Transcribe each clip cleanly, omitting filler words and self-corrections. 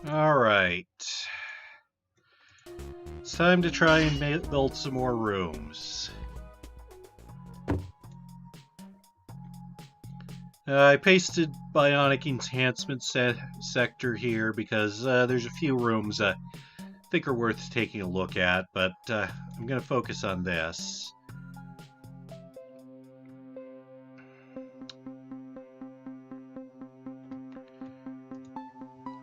Alright. It's time to try and build some more rooms. I pasted Bionic Enhancement sector here because there's a few rooms I think are worth taking a look at, but I'm going to focus on this.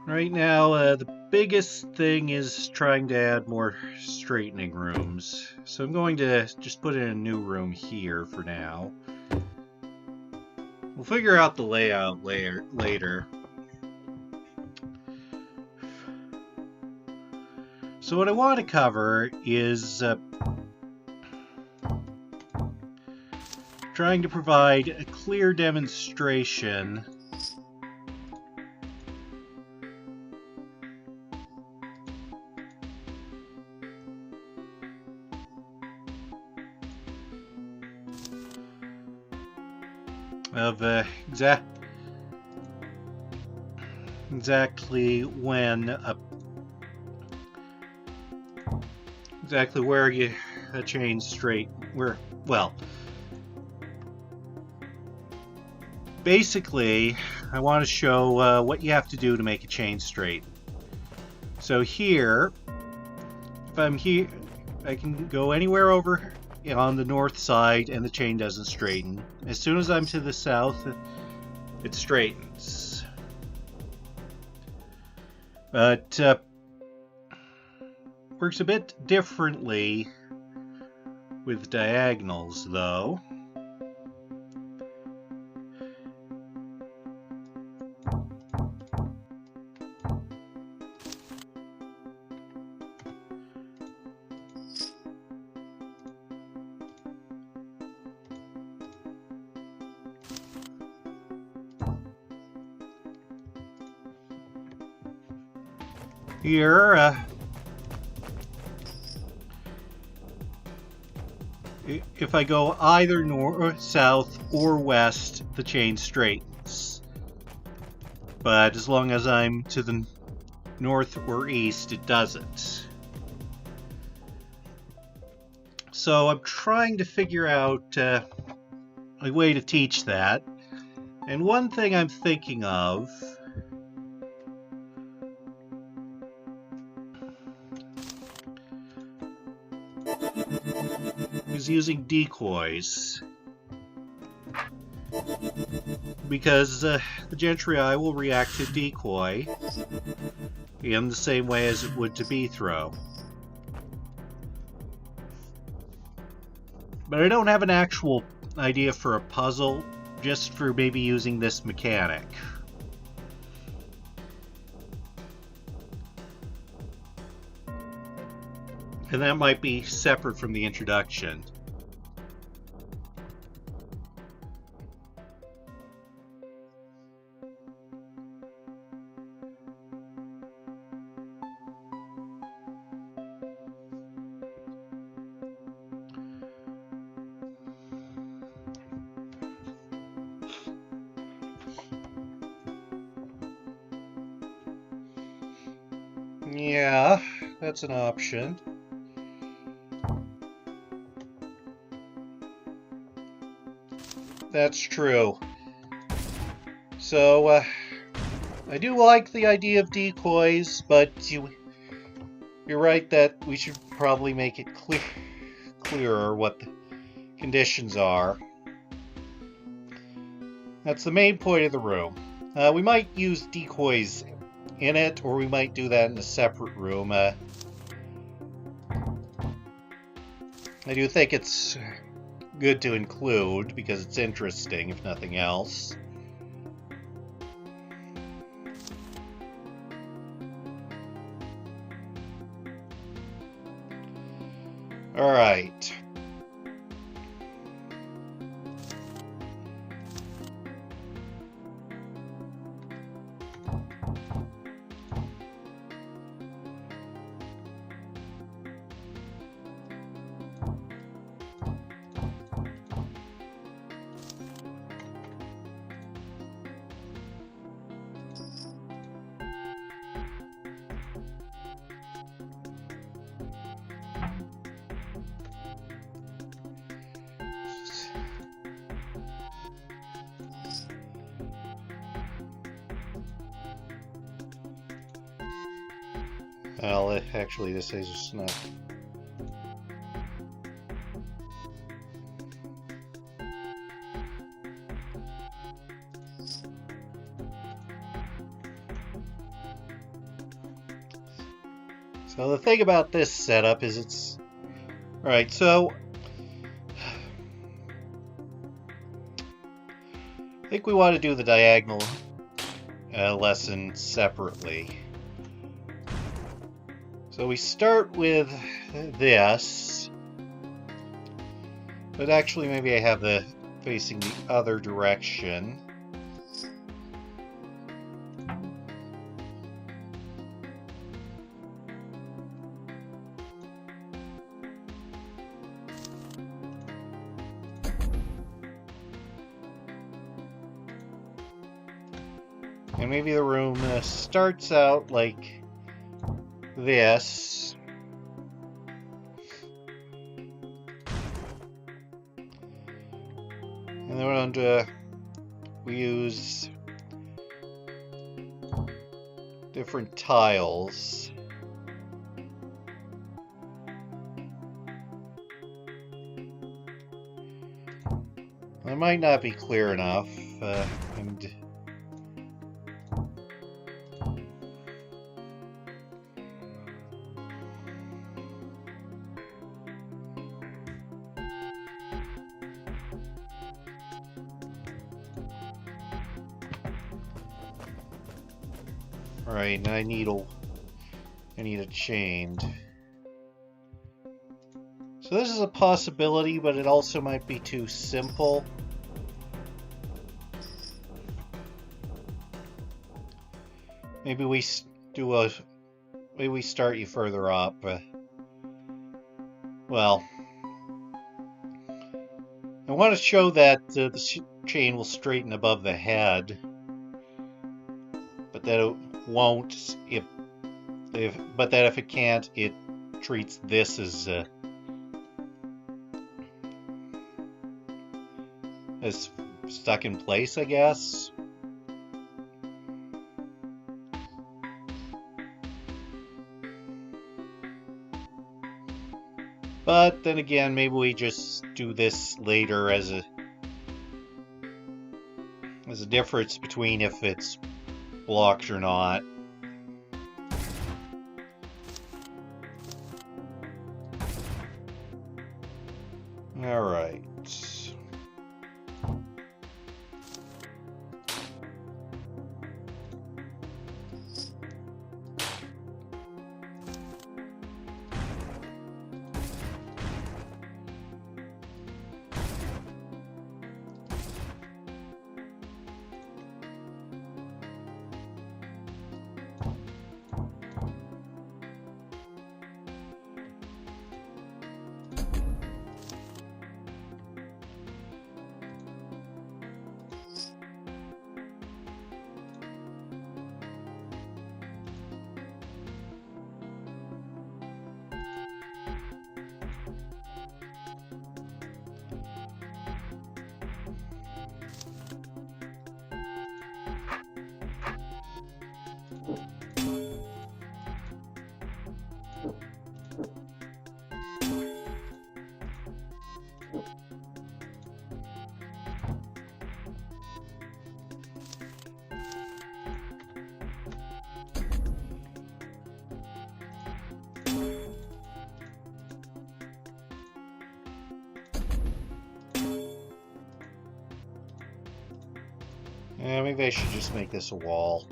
Right now, the biggest thing is trying to add more straightening rooms. So I'm going to just put in a new room here for now. We'll figure out the layout later. So what I want to cover is trying to provide a clear demonstration of exactly when exactly where you change straight well, basically I want to show what you have to do to make a chain straight. So here, if I'm here, I can go anywhere over on the north side and the chain doesn't straighten. As soon as I'm to the south, it straightens. But works a bit differently with diagonals, though. Here, if I go either north, south, or west, the chain straightens. But as long as I'm to the north or east, it doesn't. So I'm trying to figure out a way to teach that. And one thing I'm thinking of is using decoys, because the Gentry Eye will react to decoy in the same way as it would to B-throw. But I don't have an actual idea for a puzzle, just for maybe using this mechanic. And that might be separate from the introduction. Yeah, that's an option. That's true. So, I do like the idea of decoys, but you're right that we should probably make it clearer what the conditions are. That's the main point of the room. We might use decoys in it, or we might do that in a separate room. I do think it's good to include because it's interesting, if nothing else. All right. Well, actually, this is just not. So the thing about this setup is it's... Alright, so... I think we want to do the diagonal lesson separately. So we start with this. But actually maybe I have the facing the other direction. And maybe the room starts out like this. And then we use different tiles. That might not be clear enough. And Alright, and I need it chained. So this is a possibility, but it also might be too simple. Maybe we start you further up. Well, I want to show that the chain will straighten above the head, but that it won't if it can't, it treats this as stuck in place, I guess. But then again, maybe we just do this later as a difference between if it's blocked or not. All right. Yeah, maybe I should just make this a wall.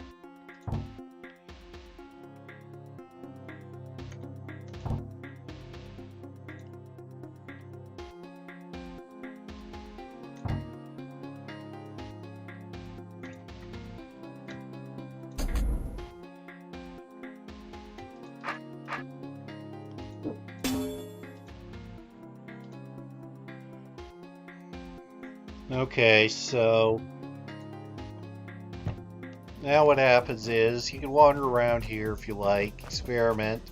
Okay, so now what happens is you can wander around here if you like, experiment.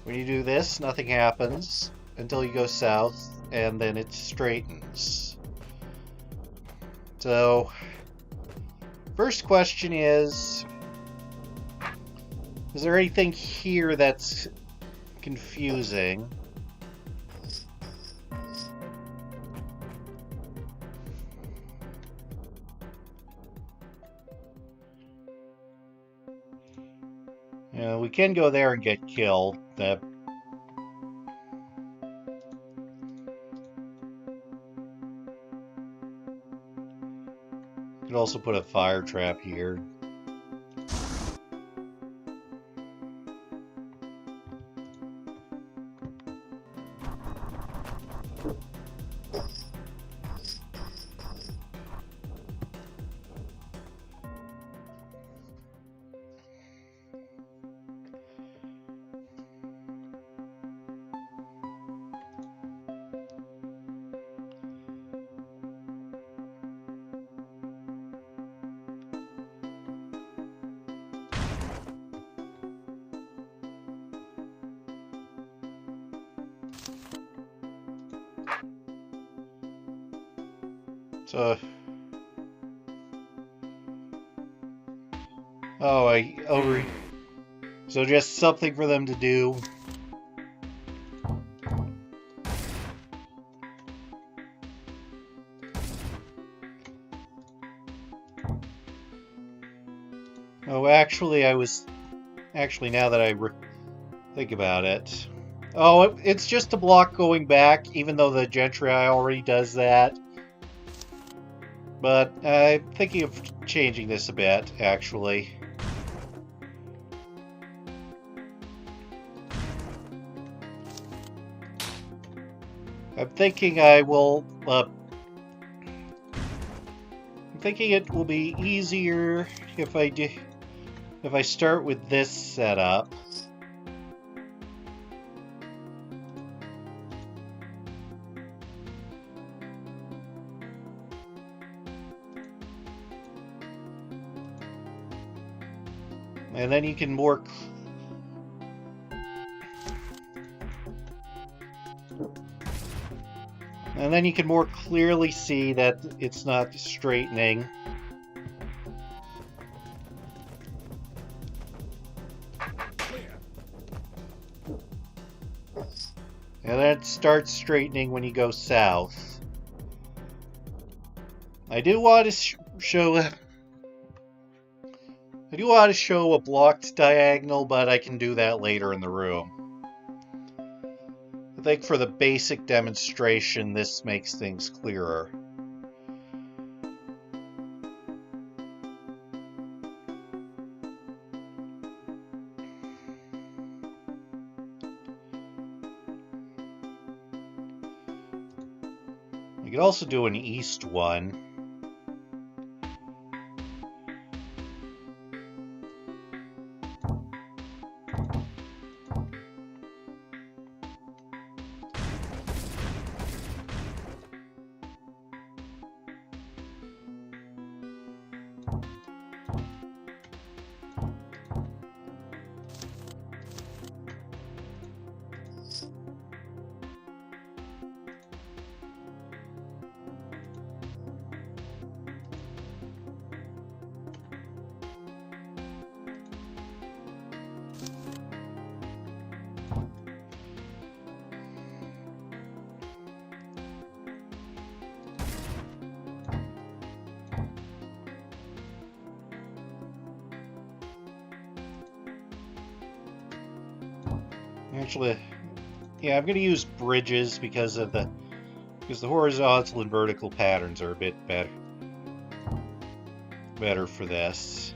When you do this, nothing happens until you go south, and then it straightens. So, first question is, Is there anything here that's confusing? Yeah, we can go there and get killed. Could also put a fire trap here. So, so just something for them to do. Oh, actually, now that I think about it. Oh, it's just a block going back, even though the Gentry already does that. But I'm thinking of changing this a bit, actually. I'm thinking it will be easier if I start with this setup. And then you can more clearly see that it's not straightening. And then it starts straightening when you go south. I do want to show a blocked diagonal, but I can do that later in the room. I think for the basic demonstration, this makes things clearer. You could also do an east one. Actually, yeah, I'm going to use bridges because the horizontal and vertical patterns are a bit better for this.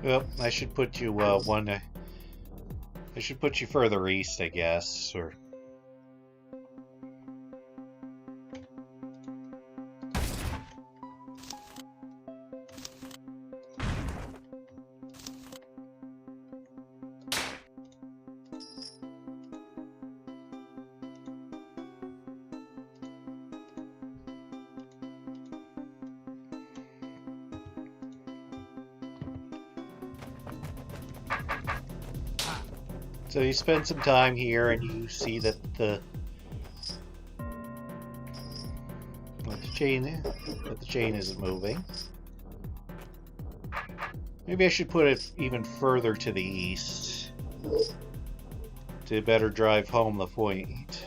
Well, I should put you I should put you further east, I guess, or. So you spend some time here and you see that the chain isn't moving. Maybe I should put it even further to the east to better drive home the point.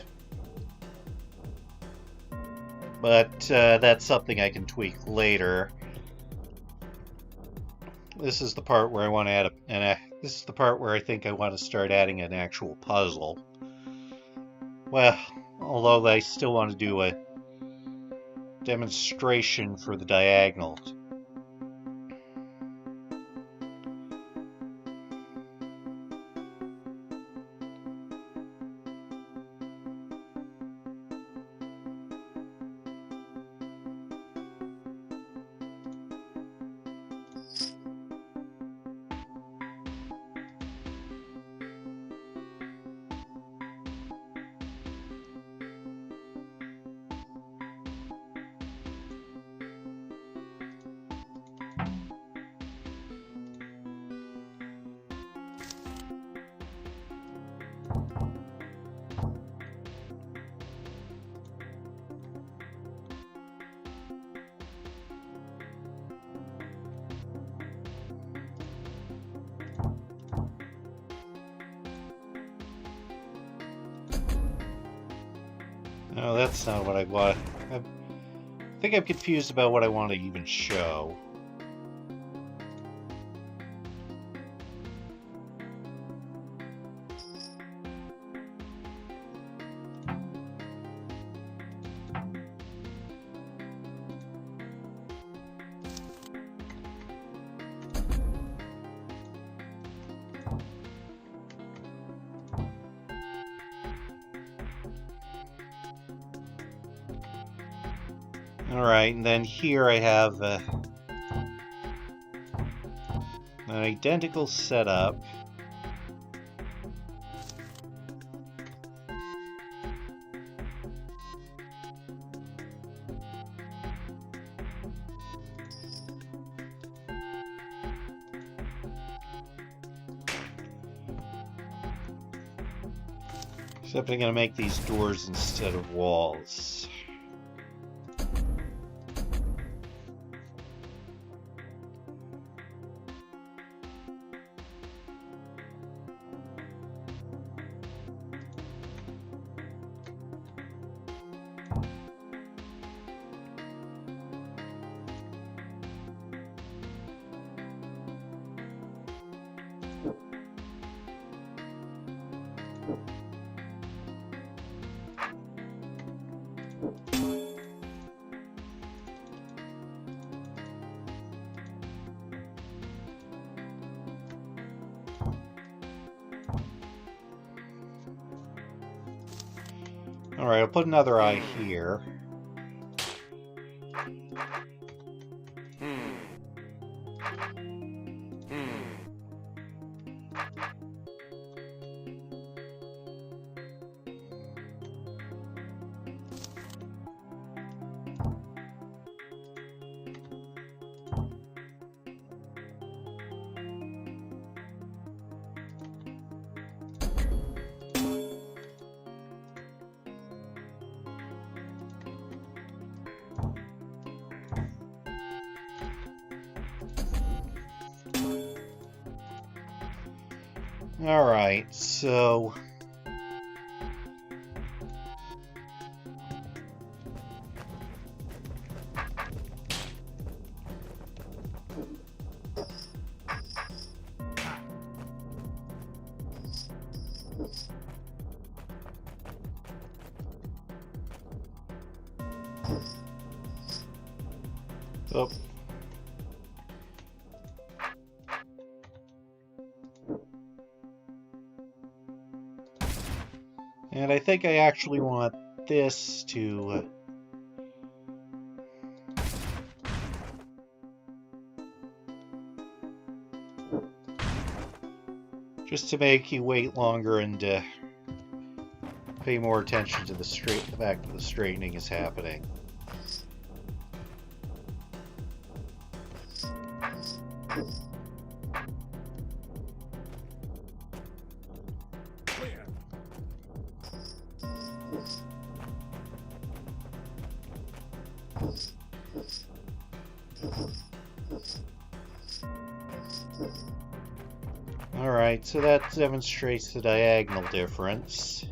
But that's something I can tweak later. This is the part where I want to add this is the part where I think I want to start adding an actual puzzle. Well, although I still want to do a demonstration for the diagonal. No, that's not what I want. I think I'm confused about what I want to even show. Alright, and then here I have an identical setup. Except I'm going to make these doors instead of walls. Alright, I'll put another eye here. Alright, so... Oh. And I think I actually want this to... just to make you wait longer and pay more attention to the fact that the straightening is happening. Alright, so that demonstrates the diagonal difference.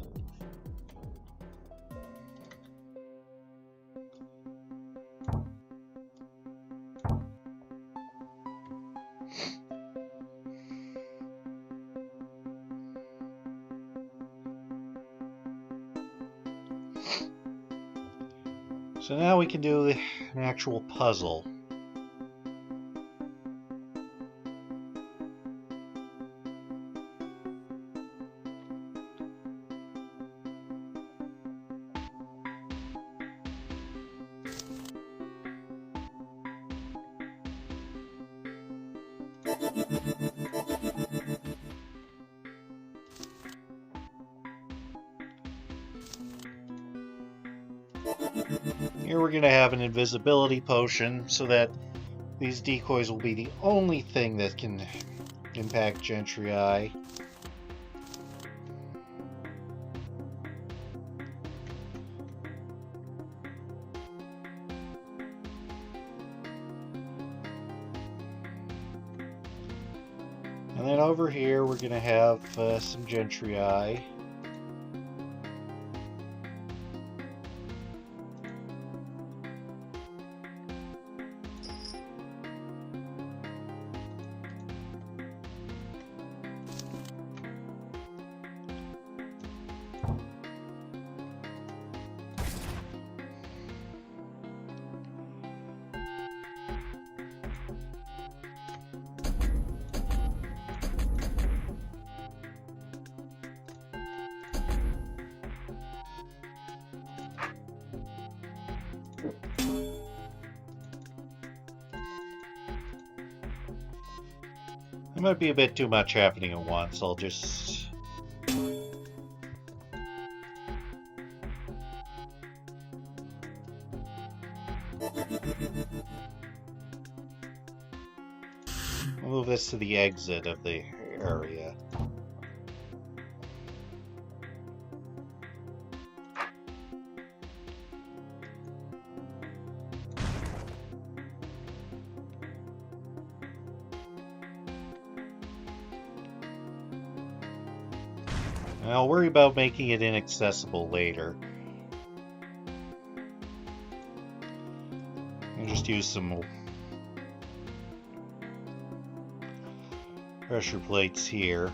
So now we can do an actual puzzle. Here we're going to have an invisibility potion so that these decoys will be the only thing that can impact Gentry. And then over here we're going to have some Gentry. It might be a bit too much happening at once. I'll just... move this to the exit of the area. I'll worry about making it inaccessible later. I'll just use some pressure plates here.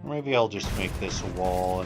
Or maybe I'll just make this a wall.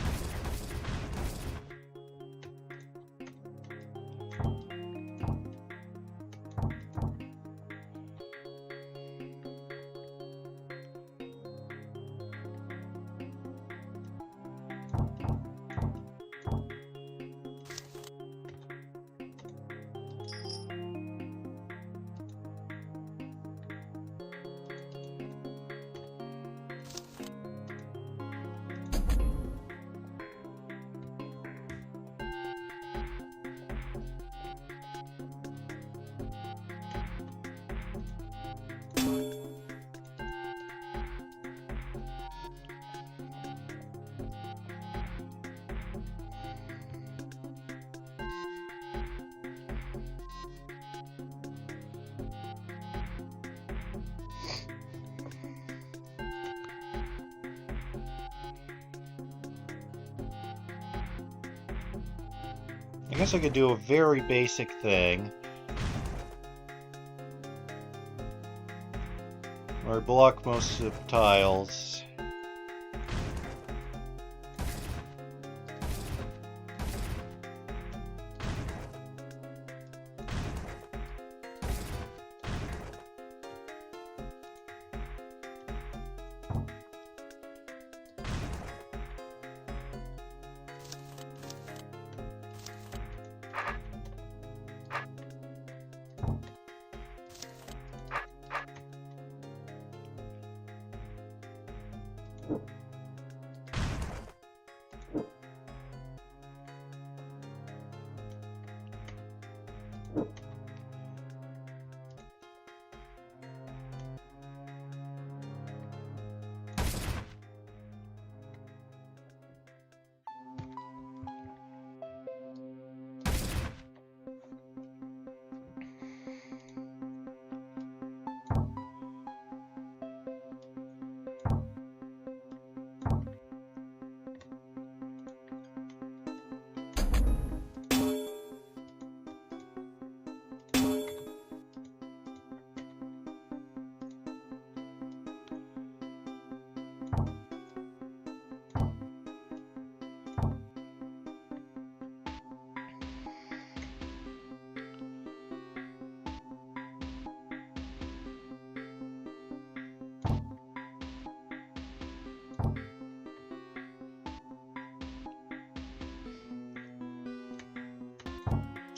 I guess I could do a very basic thing, where I block most of the tiles.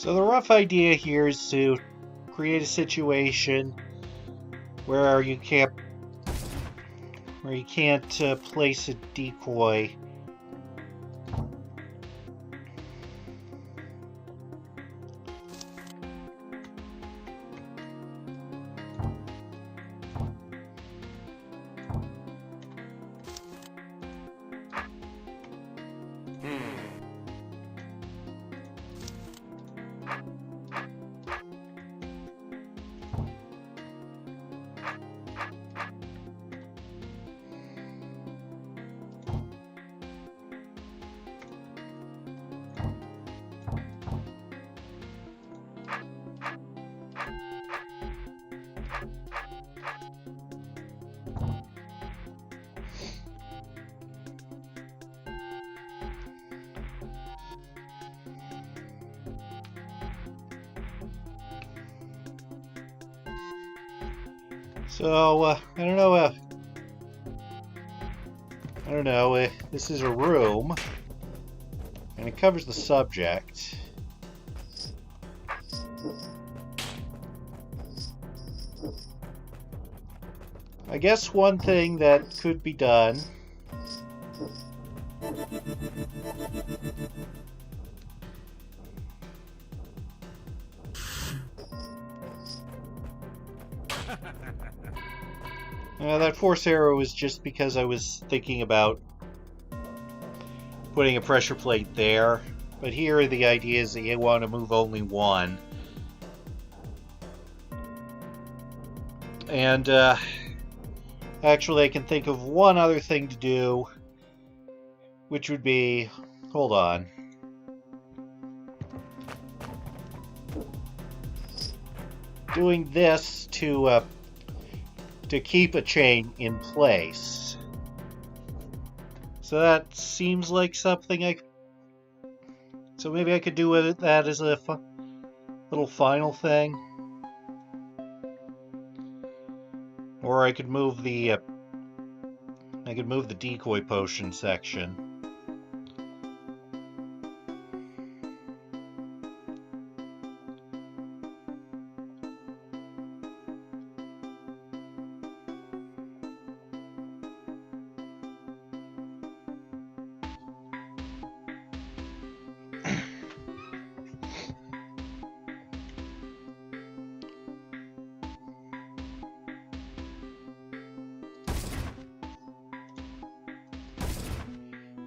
So the rough idea here is to create a situation where you can't place a decoy. So, I don't know, this is a room, and it covers the subject. I guess one thing that could be done that force arrow is just because I was thinking about putting a pressure plate there. But here the idea is that you want to move only one. And actually I can think of one other thing to do, which would be, hold on. Doing this to keep a chain in place. So that seems like something so maybe I could do with that as a little final thing. Or I could move the decoy potion section.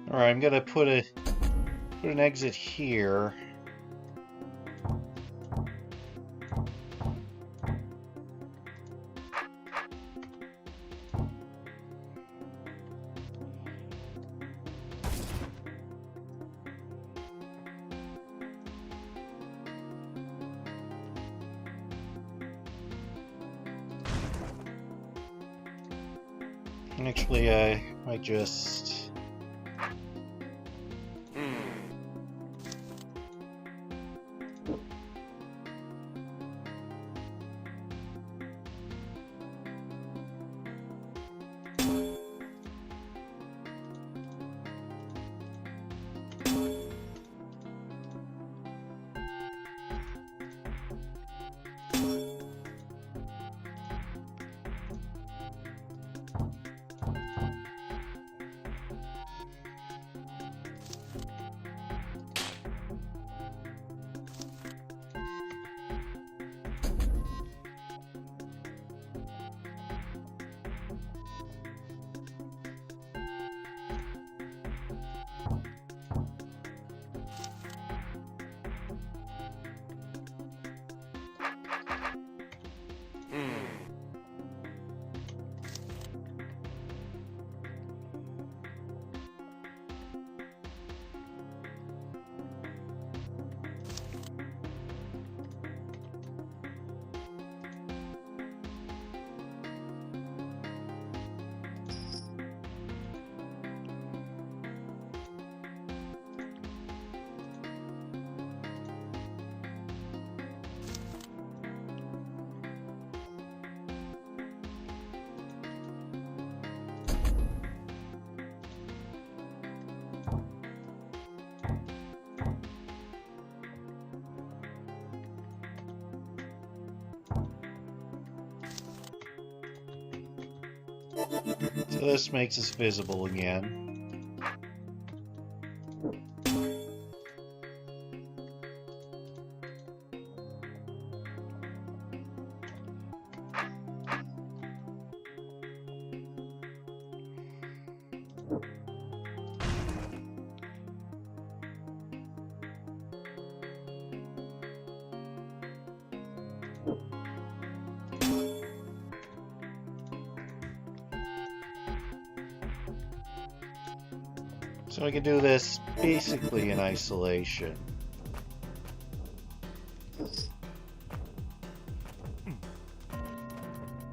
Alright, I'm gonna put an exit here. And actually, I might just... So this makes us visible again. So I can do this basically in isolation.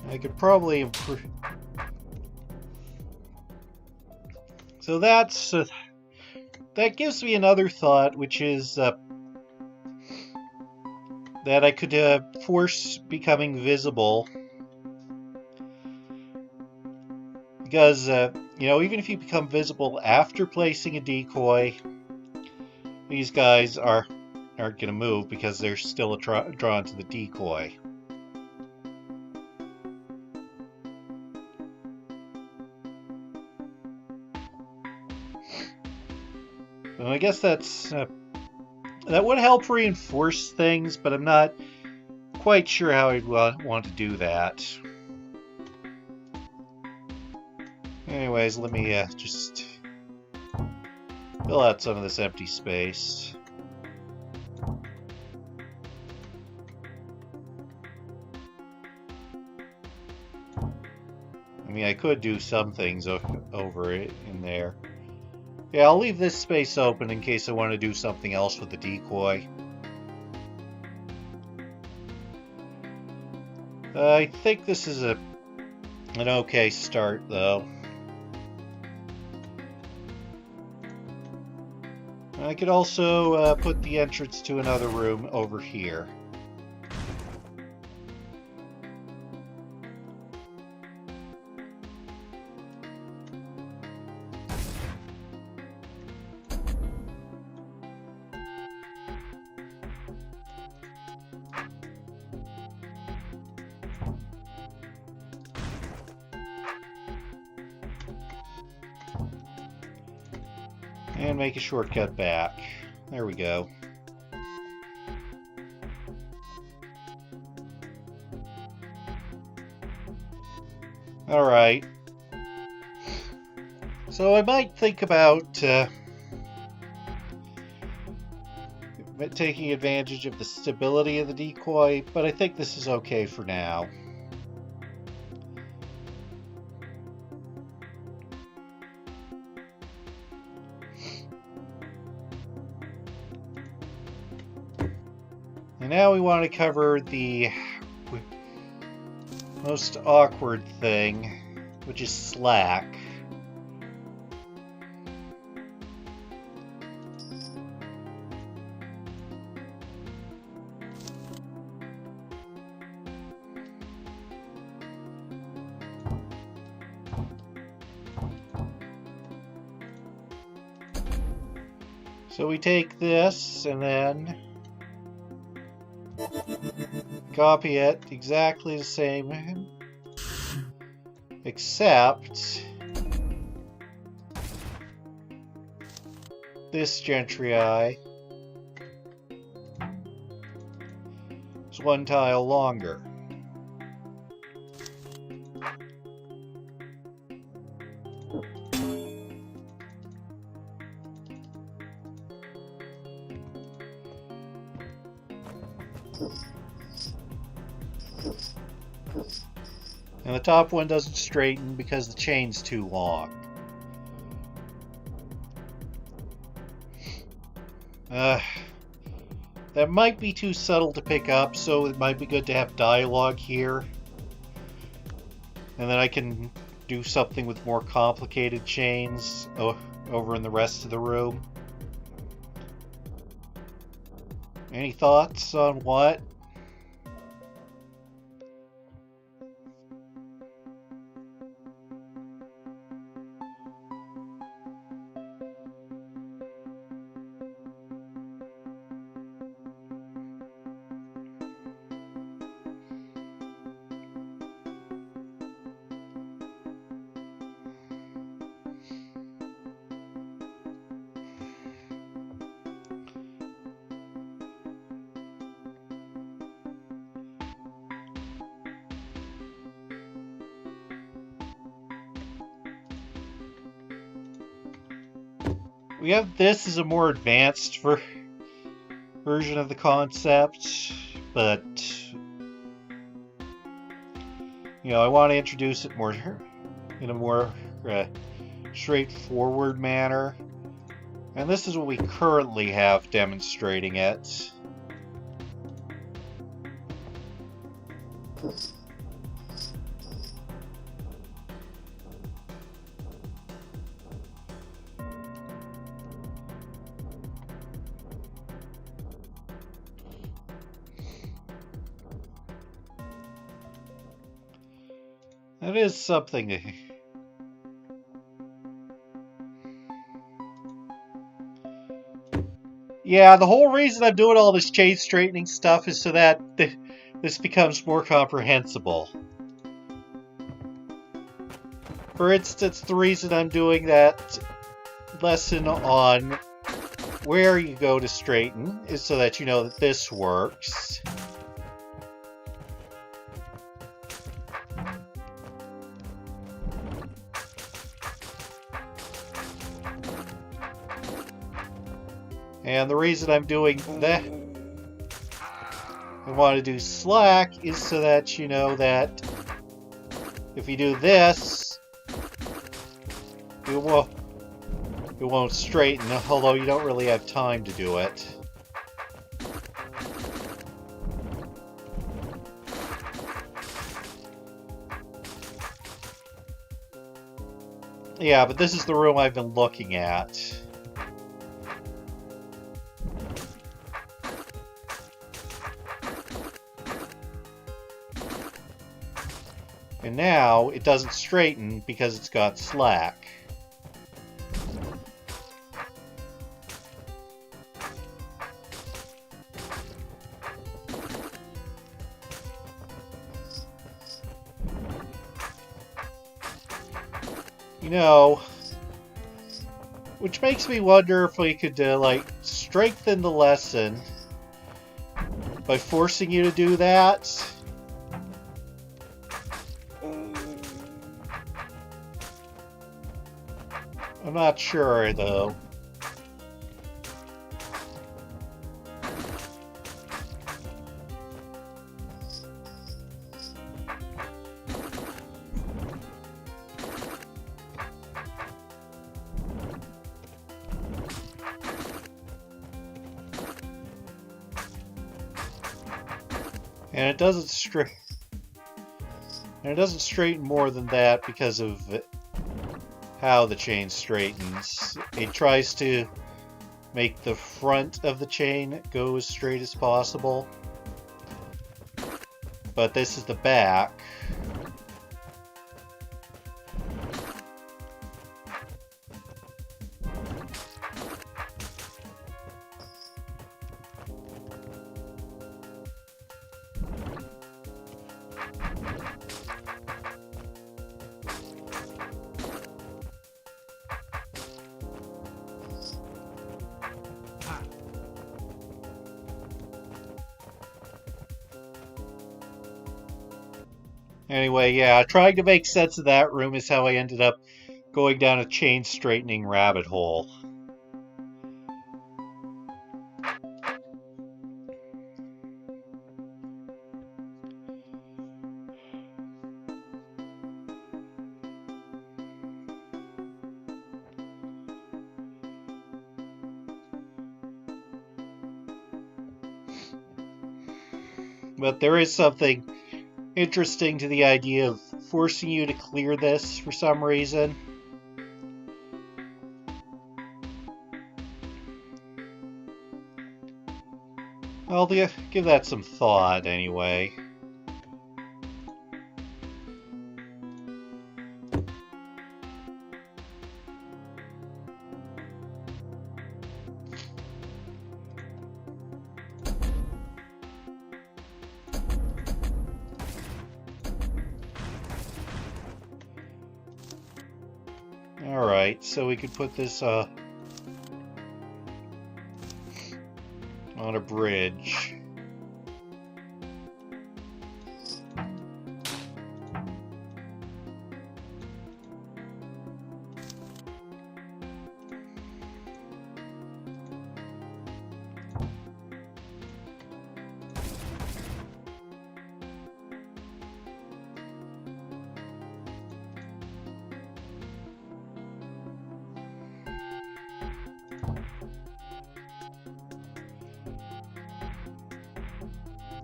I could probably improve. So that's that gives me another thought, which is that I could force becoming visible, because you know, even if you become visible after placing a decoy, these guys aren't going to move because they're still drawn to the decoy. So I guess that would help reinforce things, but I'm not quite sure how I'd want to do that. Anyways, let me just fill out some of this empty space. I mean, I could do some things over it in there. Yeah, I'll leave this space open in case I want to do something else with the decoy. I think this is an okay start, though. I could also put the entrance to another room over here. And make a shortcut back. There we go. Alright. So I might think about taking advantage of the stability of the decoy, but I think this is okay for now. And now we want to cover the most awkward thing, which is slack. So we take this and then copy it exactly the same, except this gentry eye is one tile longer. And the top one doesn't straighten because the chain's too long. That might be too subtle to pick up, so it might be good to have dialogue here. And then I can do something with more complicated chains over in the rest of the room. Any thoughts on what? We have this as a more advanced version of the concept, but I want to introduce it more in a more straightforward manner. And this is what we currently have demonstrating it. That is something. Yeah, the whole reason I'm doing all this chain straightening stuff is so that this becomes more comprehensible. For instance, the reason I'm doing that lesson on where you go to straighten is so that you know that this works. And the reason I'm doing that, I want to do slack, is so that you know that if you do this, it won't straighten, although you don't really have time to do it. Yeah, but this is the room I've been looking at. And now it doesn't straighten because it's got slack. Which makes me wonder if we could, strengthen the lesson by forcing you to do that. I'm not sure, though. And it doesn't straighten more than that because of how the chain straightens. It tries to make the front of the chain go as straight as possible. But this is the back. Anyway, yeah, trying to make sense of that room is how I ended up going down a chain straightening rabbit hole. But there is something interesting to the idea of forcing you to clear this for some reason. I'll give that some thought anyway. Alright, so we could put this on a bridge.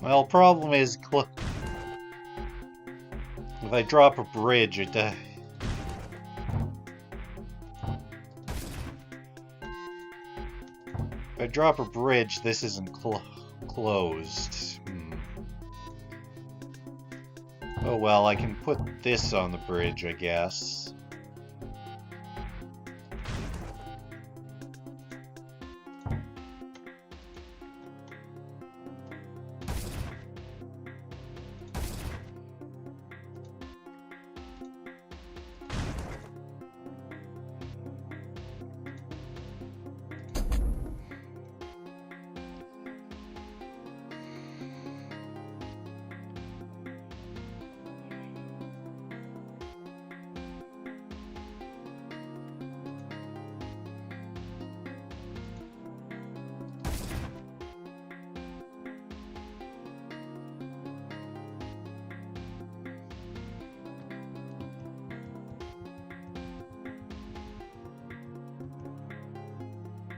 Well, problem is, if I drop a bridge, if I drop a bridge, this isn't closed. Oh well, I can put this on the bridge, I guess.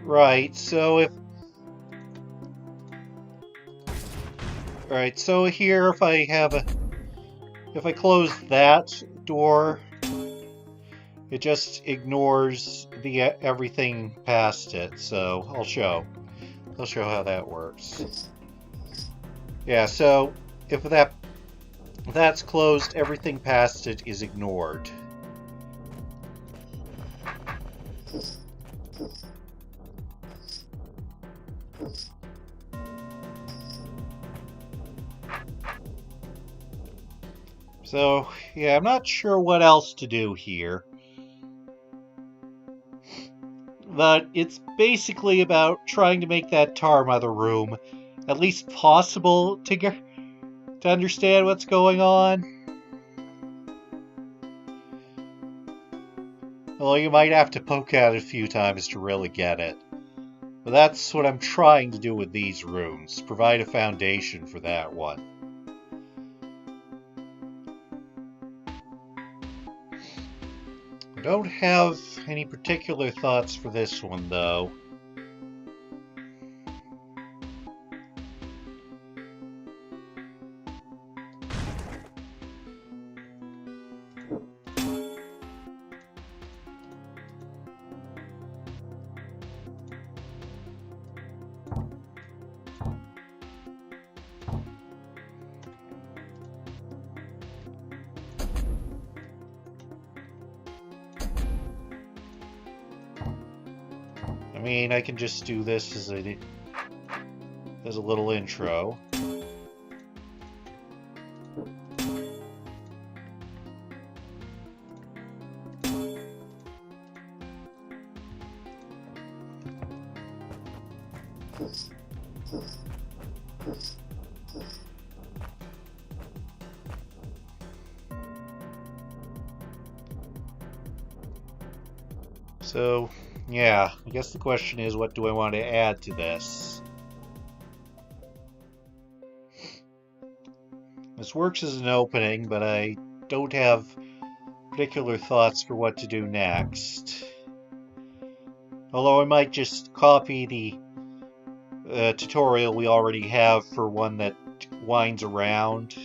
Right, so if... Right, so here if I have a... If I close that door, it just ignores the everything past it, so I'll show how that works. Yeah, so if that's closed, everything past it is ignored. So, yeah, I'm not sure what else to do here. But it's basically about trying to make that Tar Mother room at least possible to understand what's going on. Well, you might have to poke at it a few times to really get it. But that's what I'm trying to do with these rooms, provide a foundation for that one. I don't have any particular thoughts for this one, though. I mean, I can just do this as a little intro. So, yeah, I guess the question is, what do I want to add to this? This works as an opening, but I don't have particular thoughts for what to do next. Although I might just copy the tutorial we already have for one that winds around.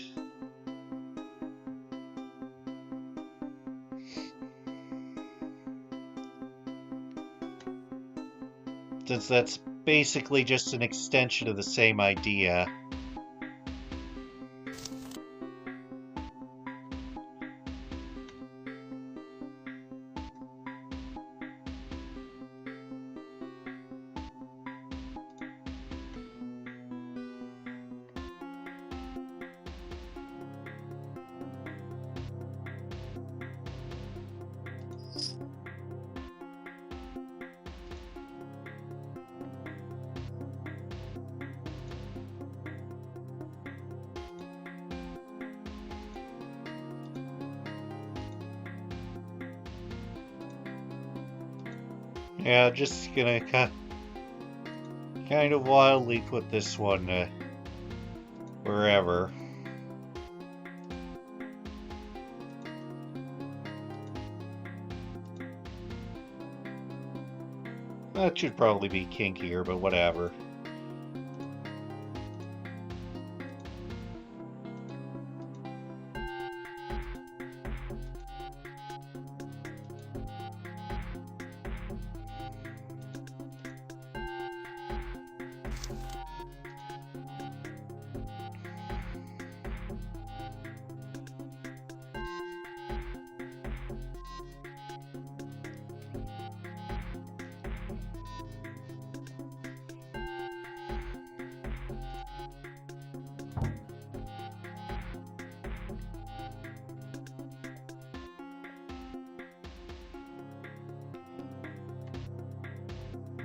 Since that's basically just an extension of the same idea. Yeah, just gonna kind of wildly put this one wherever. That should probably be kinkier, but whatever.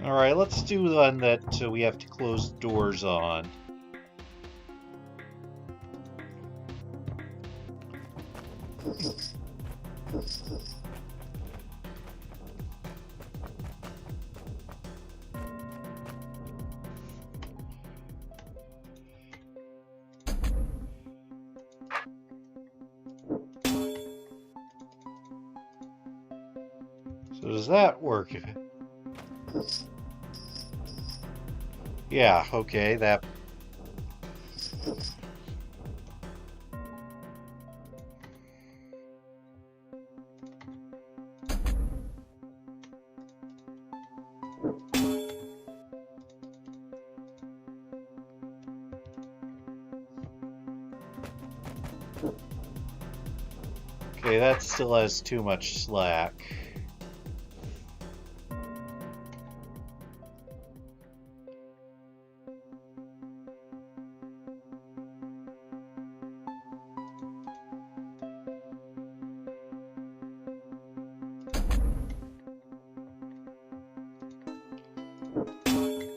Alright, let's do the one that we have to close the doors on. So does that work? Yeah, okay, that... Okay, that still has too much slack.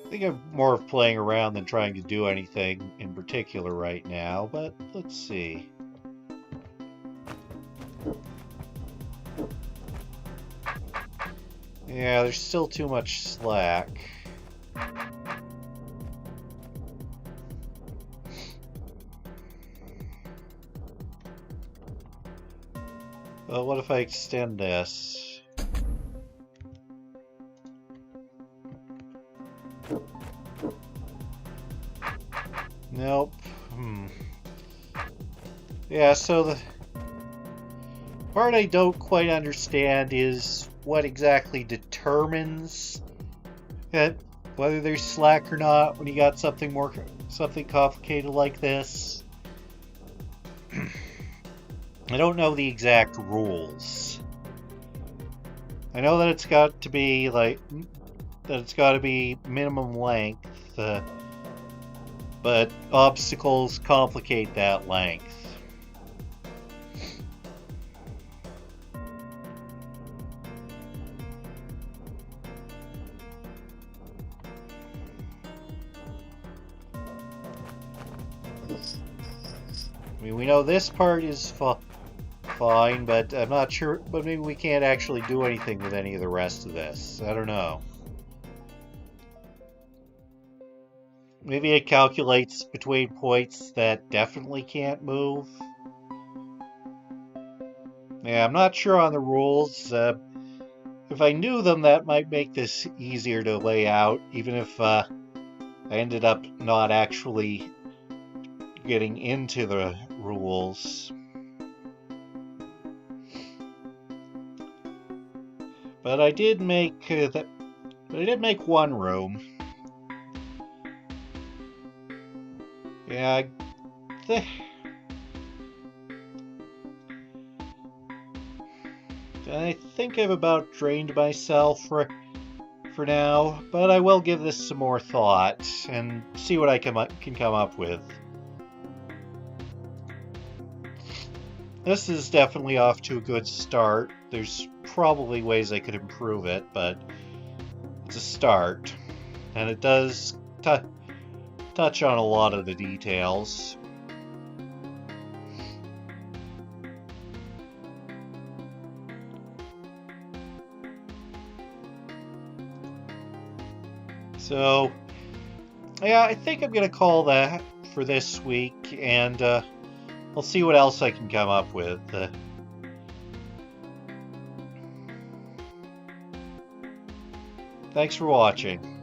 I think I'm more of playing around than trying to do anything in particular right now, but let's see. Yeah, there's still too much slack. Well, what if I extend this? Nope. Yeah, so the part I don't quite understand is what exactly determines that whether there's slack or not when you got something complicated like this. I don't know the exact rules. I know that it's got to be minimum length, but obstacles complicate that length. I mean, we know this part is fine, but I'm not sure. But maybe we can't actually do anything with any of the rest of this. I don't know. Maybe it calculates between points that definitely can't move. Yeah, I'm not sure on the rules. If I knew them, that might make this easier to lay out, even if I ended up not actually getting into the rules. But I did make one room. Yeah, I think I've about drained myself for now, but I will give this some more thought and see what I can come up with. This is definitely off to a good start. There's probably ways I could improve it, but it's a start. And it does touch on a lot of the details. So, yeah, I think I'm going to call that for this week, and I'll see what else I can come up with. Thanks for watching.